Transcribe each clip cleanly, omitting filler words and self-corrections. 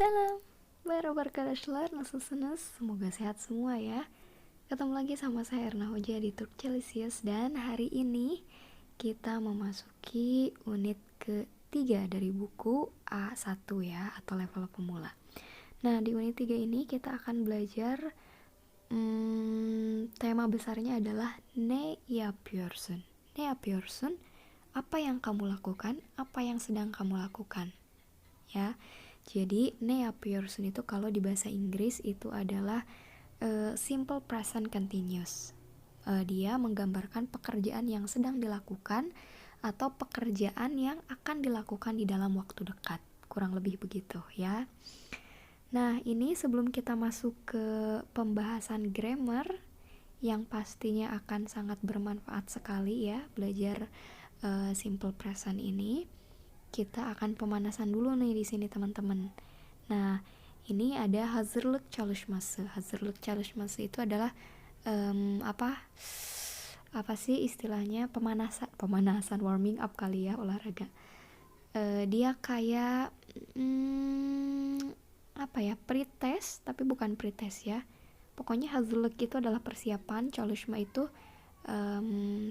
Salam, wabarakatuh, nasus, semoga sehat semua ya. Ketemu lagi sama saya Erna Hoja di Turk Celsius, dan hari ini kita memasuki unit ketiga dari buku A1 ya, atau level pemula. Nah, di unit 3 ini kita akan belajar tema besarnya adalah Ne yapıyorsun. Ne yapıyorsun? Apa yang kamu lakukan? Apa yang sedang kamu lakukan? Ya. Jadi ne yapıyorsun itu kalau di bahasa Inggris itu adalah simple present continuous. Dia menggambarkan pekerjaan yang sedang dilakukan atau pekerjaan yang akan dilakukan di dalam waktu dekat. Kurang lebih begitu ya. Nah, ini sebelum kita masuk ke pembahasan grammar yang pastinya akan sangat bermanfaat sekali ya, belajar simple present ini. Kita akan pemanasan dulu nih di sini teman-teman. Nah, ini ada hazırlık çalışması. Hazırlık çalışması itu adalah apa sih istilahnya, pemanasan warming up kali ya, olahraga. Dia kayak pretest, tapi bukan pretest ya. Pokoknya hazırlık itu adalah persiapan, çalışma itu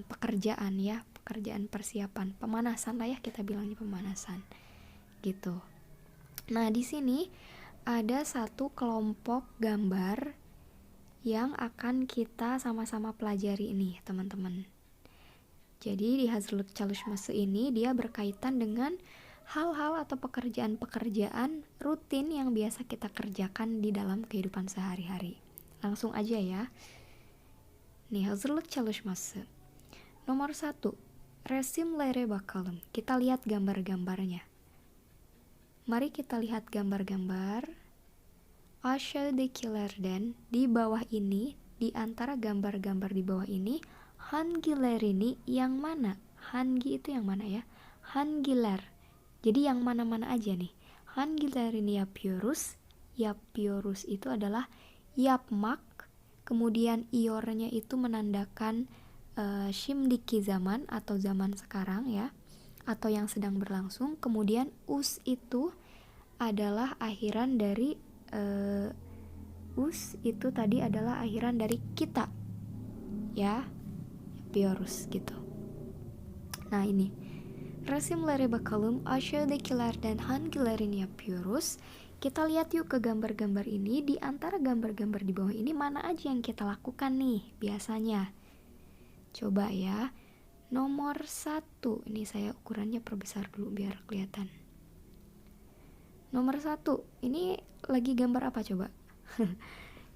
pekerjaan ya, pekerjaan persiapan, pemanasan lah ya, kita bilangnya pemanasan gitu. Nah, di sini ada satu kelompok gambar yang akan kita sama-sama pelajari ini teman-teman. Jadi di hazırlık çalışması ini dia berkaitan dengan hal-hal atau pekerjaan-pekerjaan rutin yang biasa kita kerjakan di dalam kehidupan sehari-hari. Langsung aja ya. Nih, hazırlık çalışması. Nomor 1, resimlere bakalım. Kita lihat gambar-gambarnya. Mari kita lihat gambar-gambar. Aşağıdakilerden, di bawah ini, di antara gambar-gambar di bawah ini, hangilerini yang mana? Hangi itu yang mana ya? Hangiler. Jadi yang mana-mana aja nih. Hangilerini yapıyoruz. Yapıyoruz itu adalah yapmak. Kemudian iornya itu menandakan şimdiki zaman atau zaman sekarang ya, atau yang sedang berlangsung. Kemudian us itu adalah akhiran dari us itu tadi adalah akhiran dari kita ya, yapıyoruz gitu. Nah, ini resimlere bakalım, aşağıdakilerden hangilerini yapıyoruz. Kita lihat yuk ke gambar-gambar ini. Di antara gambar-gambar di bawah ini mana aja yang kita lakukan nih biasanya? Coba ya. Nomor 1, ini saya ukurannya perbesar dulu biar kelihatan. Nomor 1, ini lagi gambar apa coba?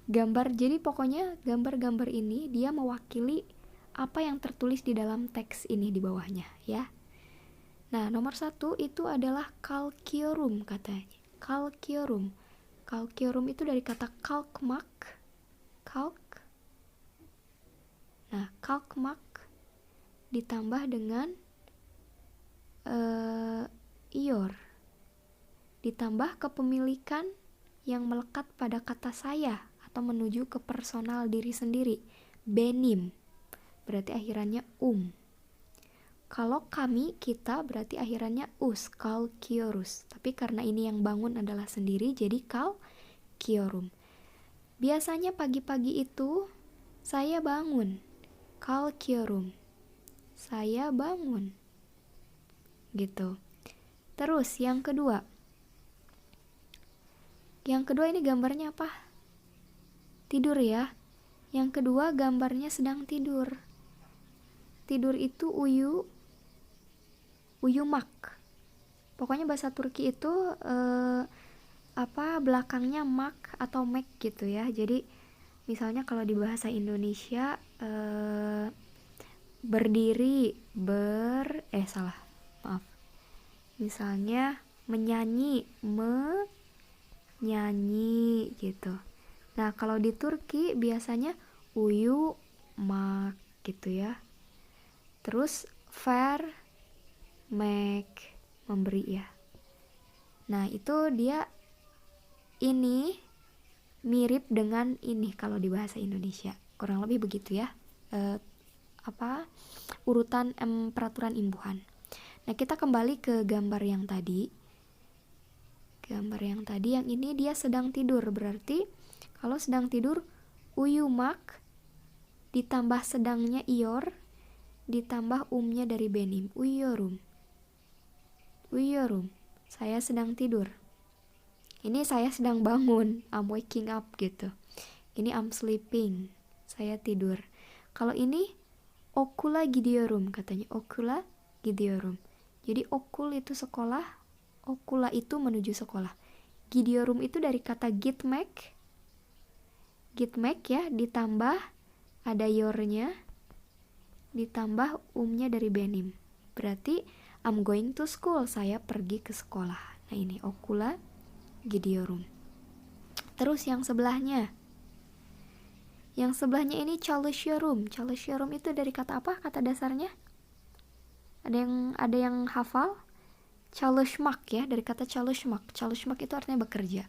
Gambar, jadi pokoknya gambar-gambar ini dia mewakili apa yang tertulis di dalam teks ini di bawahnya ya. Nah, nomor 1 itu adalah kalkiorum katanya. Kalkiorum. Kalkiorum itu dari kata kalkmak. Kalk. Nah, kalkmak ditambah dengan ior. Ditambah kepemilikan yang melekat pada kata saya atau menuju ke personal diri sendiri. Benim. Berarti akhirannya Kalau kami, kita, berarti akhirannya us, kalkiorus. Tapi karena ini yang bangun adalah sendiri, jadi kalkiorum. Biasanya pagi-pagi itu saya bangun, kalkiorum. Saya bangun. Gitu. Terus yang kedua. Yang kedua ini gambarnya apa? Tidur ya. Yang kedua gambarnya sedang tidur. Tidur itu uyumak. Pokoknya bahasa Turki itu belakangnya mak atau mek gitu ya. Jadi misalnya kalau di bahasa Indonesia berdiri, misalnya menyanyi, menyanyi gitu. Nah, kalau di Turki biasanya uyumak gitu ya. Terus make, memberi ya. Nah, itu dia ini mirip dengan ini kalau di bahasa Indonesia. Kurang lebih begitu ya. Urutan peraturan imbuhan. Nah, kita kembali ke gambar yang tadi. gambar yang tadi. Yang ini dia sedang tidur, berarti kalau sedang tidur uyumak ditambah sedangnya ior ditambah umnya dari benim, uyuyorum. Uyuyorum, saya sedang tidur. Ini saya sedang bangun, I'm waking up gitu. Ini I'm sleeping, saya tidur. Kalau ini okula gidiyorum, katanya okula gidiyorum. Jadi okul itu sekolah, okula itu menuju sekolah. Gidiyorum itu dari kata gitmek. Gitmek ya, ditambah ada yornya, ditambah umnya dari benim. Berarti I'm going to school, saya pergi ke sekolah. Nah ini okula gidiyorum. Terus yang sebelahnya. Yang sebelahnya ini çalışıyorum. Çalışıyorum itu dari kata apa? Kata dasarnya? Ada yang hafal? Çalışmak ya, dari kata çalışmak. Çalışmak itu artinya bekerja.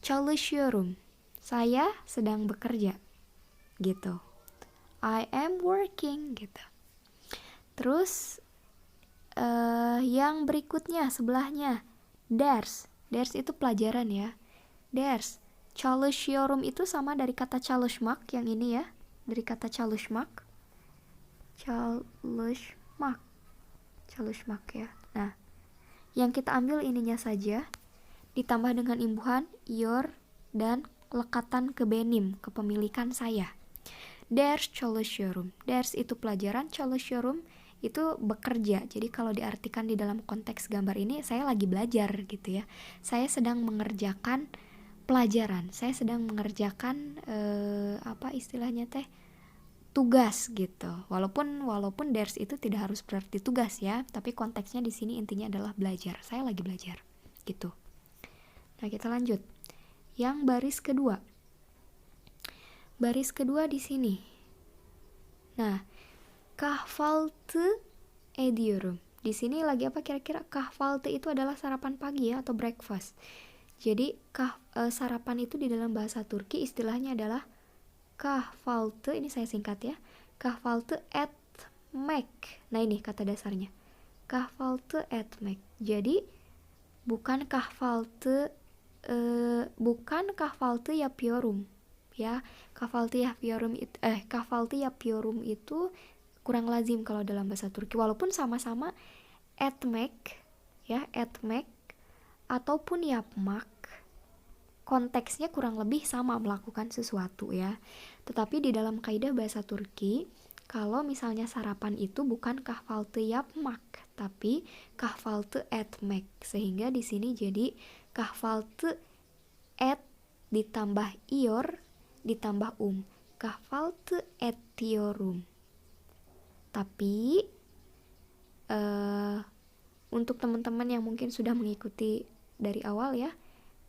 Çalışıyorum. Saya sedang bekerja. Gitu. I am working gitu. Terus yang berikutnya sebelahnya ders. Ders itu pelajaran ya. Ders. Çalışıyorum itu sama dari kata çalışmak yang ini ya. Dari kata çalışmak. Çalışmak. Çalışmak ya. Nah, yang kita ambil ininya saja ditambah dengan imbuhan ior dan lekatan ke benim, kepemilikan saya. Ders çalışıyorum. Ders itu pelajaran, çalışıyorum itu bekerja. Jadi kalau diartikan di dalam konteks gambar ini, saya lagi belajar gitu ya. Saya sedang mengerjakan pelajaran. Saya sedang mengerjakan apa istilahnya teh? Tugas gitu. Walaupun ders itu tidak harus berarti tugas ya, tapi konteksnya di sini intinya adalah belajar. Saya lagi belajar gitu. Nah, kita lanjut. Yang baris kedua. Baris kedua di sini. Nah, kahvaltı ediyorum. Di sini lagi apa kira-kira? Kahvaltı itu adalah sarapan pagi ya, atau breakfast. Jadi sarapan itu di dalam bahasa Turki istilahnya adalah kahvaltı. Ini saya singkat ya. Kahvaltı etmek. Nah ini kata dasarnya. Kahvaltı etmek. Jadi bukan kahvaltı yapıyorum ya. Kahvaltı yapıyorum itu kurang lazim kalau dalam bahasa Turki, walaupun sama-sama etmek ya, etmek ataupun yapmak, konteksnya kurang lebih sama, melakukan sesuatu ya. Tetapi di dalam kaidah bahasa Turki, kalau misalnya sarapan itu bukan kahvaltı yapmak, tapi kahvaltı etmek, sehingga di sini jadi kahvaltı et ditambah ior ditambah kahvaltı ediyorum. Tapi untuk teman-teman yang mungkin sudah mengikuti dari awal ya,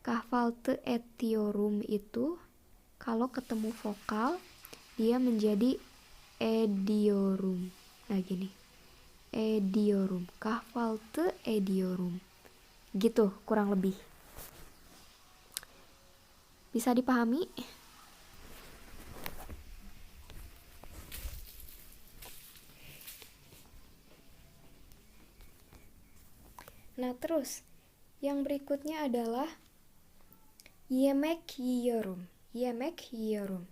kahvaltı ediyorum itu kalau ketemu vokal dia menjadi ediyorum. Nah gini, ediyorum, kahvaltı ediyorum, gitu kurang lebih. Bisa dipahami? Nah terus yang berikutnya adalah yemek yiyorum. Yemek yiyorum.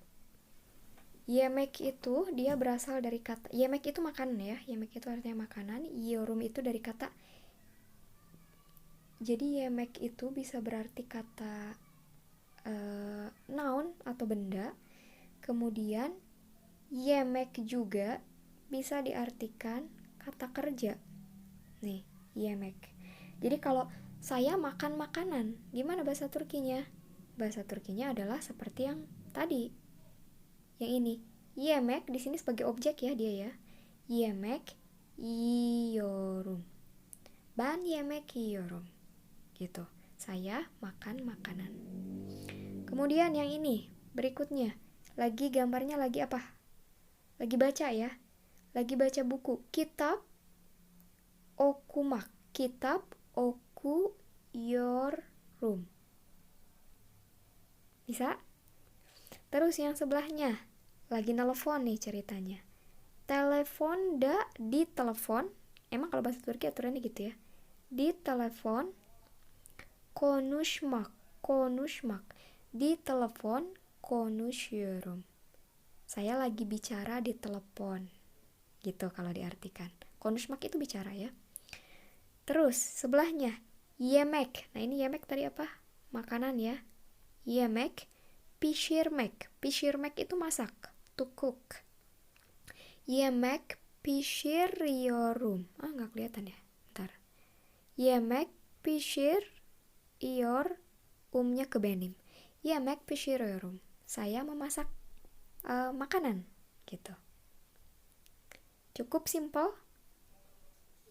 Yemek itu dia berasal dari kata, yemek itu makanan ya. Yemek itu artinya makanan. Yiyorum itu dari kata. Jadi yemek itu bisa berarti kata noun atau benda. Kemudian yemek juga bisa diartikan kata kerja. Nih, yemek. Jadi kalau saya makan makanan, gimana bahasa Turkinya? Bahasa Turkinya adalah seperti yang tadi. Yang ini, yemek di sini sebagai objek ya dia ya. Yemek yiyorum. Ben yemek yiyorum. Gitu. Saya makan makanan. Kemudian yang ini, berikutnya. Lagi gambarnya lagi apa? Lagi baca ya. Lagi baca buku. Kitab okumak. Kitab okuyorum. Bisa? Terus yang sebelahnya, lagi nelfon nih ceritanya. Telepon di telepon. Emang kalau bahasa Turki aturannya gitu ya. Di telepon konuşmak, konuşmak. Di telepon, konuşuyorum. Saya lagi bicara di telepon. Gitu kalau diartikan. Konuşmak itu bicara ya. Terus sebelahnya yemek. Nah ini yemek tadi apa? Makanan ya. Yemek, pişirmek. Pişirmek itu masak, to cook. Yemek pişiriyorum. Nggak kelihatan ya. Bentar. Yemek pişiriyor. Umnya ke benim. Yemek pişiriyorum. Saya memasak makanan gitu. Cukup simple.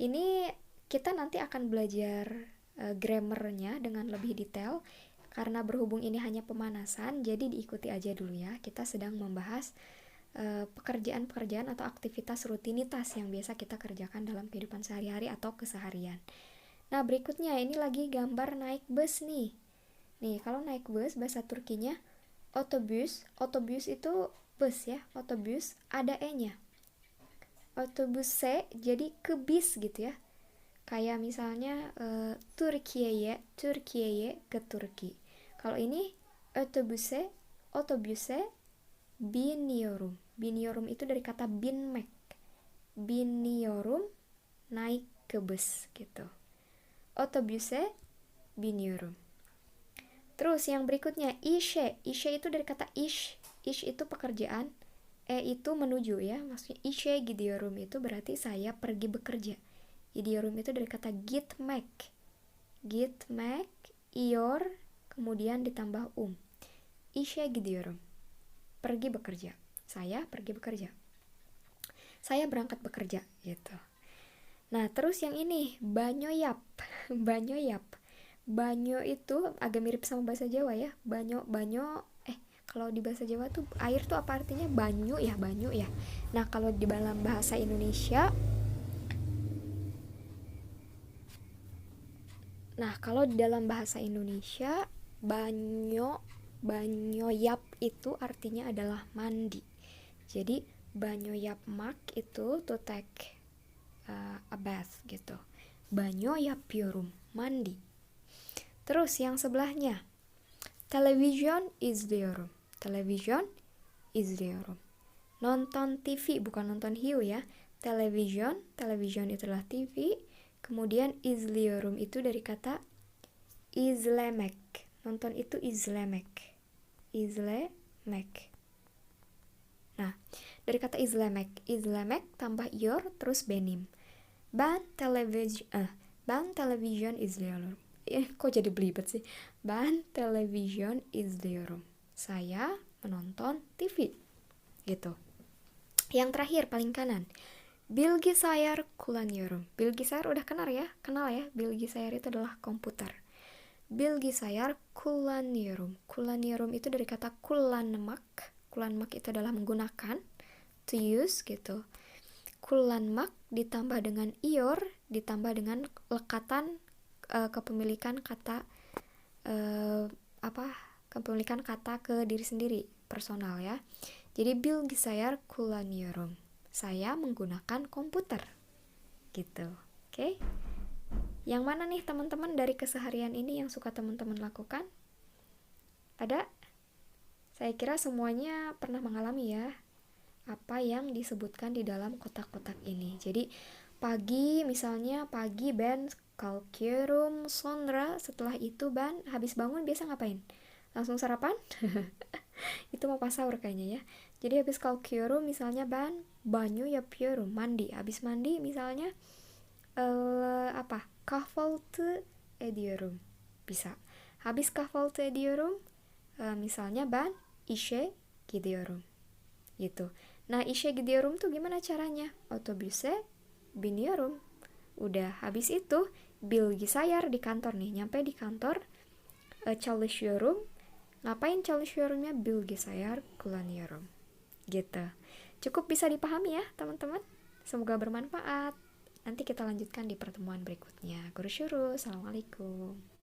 Ini kita nanti akan belajar grammarnya dengan lebih detail. Karena berhubung ini hanya pemanasan, jadi diikuti aja dulu ya. Kita sedang membahas pekerjaan-pekerjaan atau aktivitas rutinitas yang biasa kita kerjakan dalam kehidupan sehari-hari atau keseharian. Nah berikutnya ini lagi gambar naik bus nih. Nih kalau naik bus bahasa Turkinya otobüs. Otobüs itu bus ya, otobüs ada e-nya. Otobüse jadi ke bis gitu ya. Kayak misalnya Türkiye'ye ke Turki. Kalau ini otobüse biniyorum. Biniyorum itu dari kata binmek. Biniyorum naik ke bus gitu. Otobüse biniyorum. Terus yang berikutnya işe. Işe itu dari kata iş. Iş itu pekerjaan. Itu menuju ya. Maksudnya işe gidiyorum itu berarti saya pergi bekerja. Gidiyorum itu dari kata gitmek. Gitmek, ior, kemudian ditambah işe gidiyorum. Pergi bekerja. Saya pergi bekerja. Saya berangkat bekerja gitu. Nah, terus yang ini banyoyap. Banyoyap. Banyo itu agak mirip sama bahasa Jawa ya. Banyo kalau di bahasa Jawa tuh air tuh apa artinya? Banyu ya. Nah, kalau di dalam bahasa Indonesia banyoyap itu artinya adalah mandi. Jadi banyoyapmak itu to take a bath gitu. Banyoyapıyorum, mandi. Terus yang sebelahnya televizyon izliyorum. Televizyon izliyorum. Nonton TV bukan nonton hiu ya. Televizyon itu adalah TV. Kemudian izliyorum itu dari kata izlemek. Nonton itu izlemek. Nah, dari kata izlemek tambah ior terus benim. Ben televizyon izliyorum. Kok jadi belibet sih? Ben televizyon izliyorum. Saya menonton TV. Gitu. Yang terakhir paling kanan. Bilgisayar kullanıyorum. Bilgisayar udah kenal ya? Bilgisayar itu adalah komputer. Bilgisayar kullanıyorum. Kullanıyorum itu dari kata kullanmak. Kullanmak itu adalah menggunakan, to use gitu. Kullanmak ditambah dengan ior, ditambah dengan lekatan kepemilikan kata kepemilikan kata ke diri sendiri, personal ya. Jadi bilgisayar kullanıyorum. Saya menggunakan komputer. Gitu. Oke. Yang mana nih teman-teman dari keseharian ini yang suka teman-teman lakukan? Ada? Saya kira semuanya pernah mengalami ya apa yang disebutkan di dalam kotak-kotak ini. Jadi pagi Ben kalkıyorum, sonra setelah itu Ben habis bangun biasa ngapain? Langsung sarapan? Itu mau pas sahur kayaknya ya. Jadi habis kalkıyorum misalnya Ben banyo yapıyorum, mandi. Habis mandi misalnya kahvaltı ediyorum. Bisa. Habis kahvaltı ediyorum misalnya Ben işe gidiyorum. Gitu. Nah, işe gidiyorum tuh gimana caranya? Otobüse biniyorum. Udah, habis itu bilgisayar di kantor nih. Nyampe di kantor çalışıyorum. Ngapain çalışıyorumnya? Bilgisayar kullanıyorum. Gitu. Cukup bisa dipahami ya, teman-teman? Semoga bermanfaat. Nanti kita lanjutkan di pertemuan berikutnya. Görüşürüz. Assalamualaikum.